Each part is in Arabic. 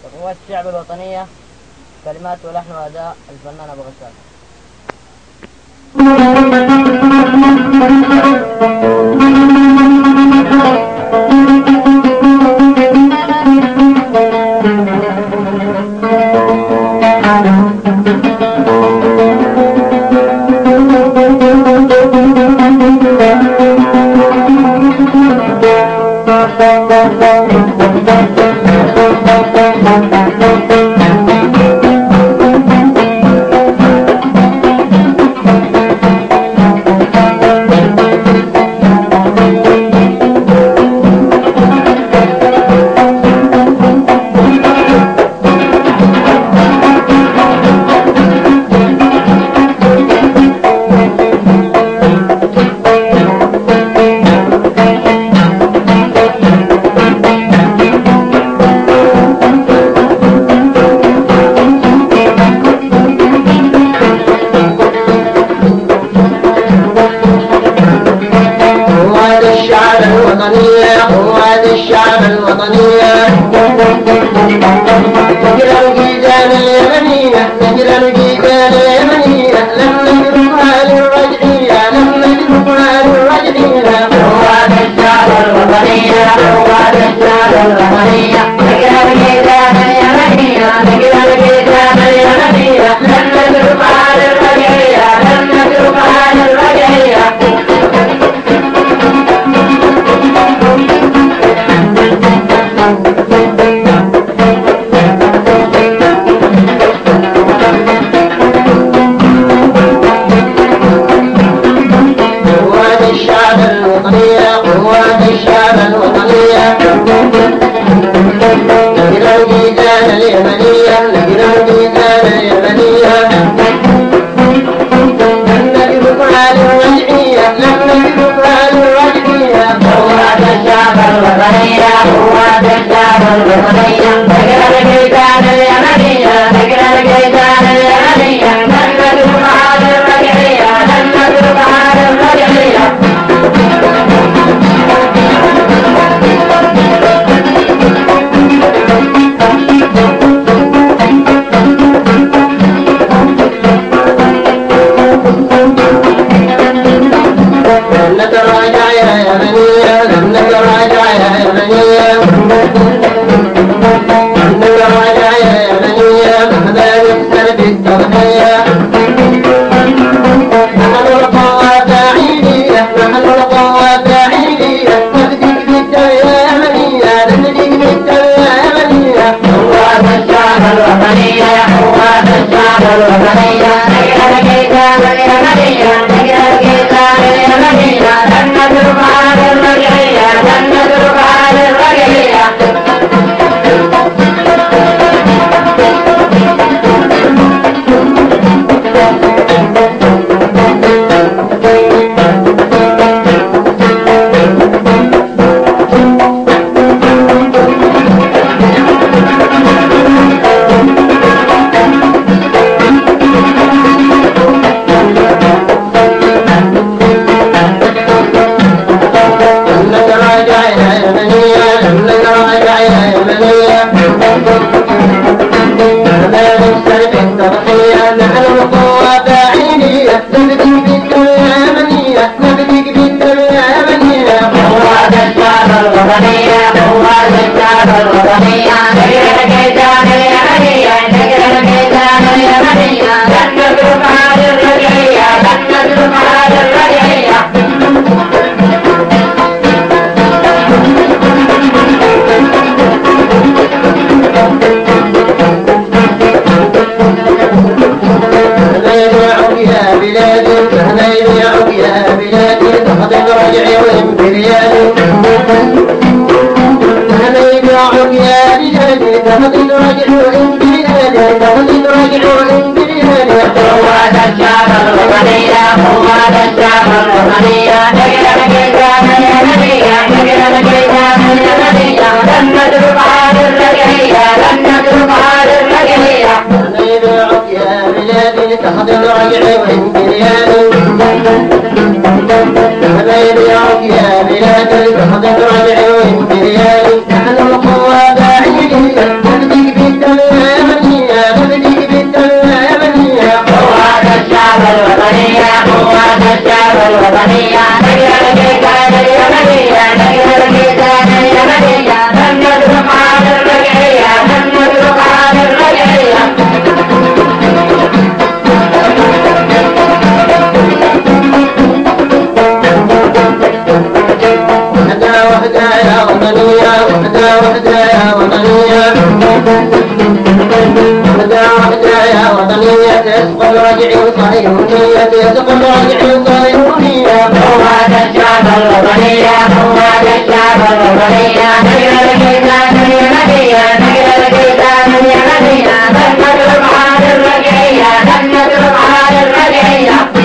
قوات الشعب الوطنية. كلمات ولحن وأداء الفنان أبو غسان. قوات الشعب الوطنية نجرى الجيزان اليمنية نجرى الجيزان اليمنية لم نجرها للرجعية لم نجرها للرجعية قوات الشعب الوطنية قوات الشعب الوطنية نجرى الجيزان اليمنية نجرى الجيزان اليمنية لم نجرها للرجعية لم نجرها للرجعية قوات الشعب الوطنية نجرى الجيزان اليمنية نجرى الجيزان اليمنية لم نجرها للرجعية لم نجرها للرجعية قوات الشعب الوطنية قوات الشعب الوطنية نجرى الجيزان اليمنية نجرى الجيزان اليمنية لم نجرها للرجعية لم نجرها للرجعية يا بلاد الفهد الرجع والبريان نحن القوى باعدين نبدي وحدة وحدة يا وطنية تسقط رجعي وصهيونية تسقط رجعي وصهيونية قوات الشعب الوطنية قوات الشعب الوطنية نقل الكتاب اليمنية نقل الكتاب اليمنية نحمد ربعان الرجعية نحمد ربعان الرجعية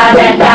الوطنية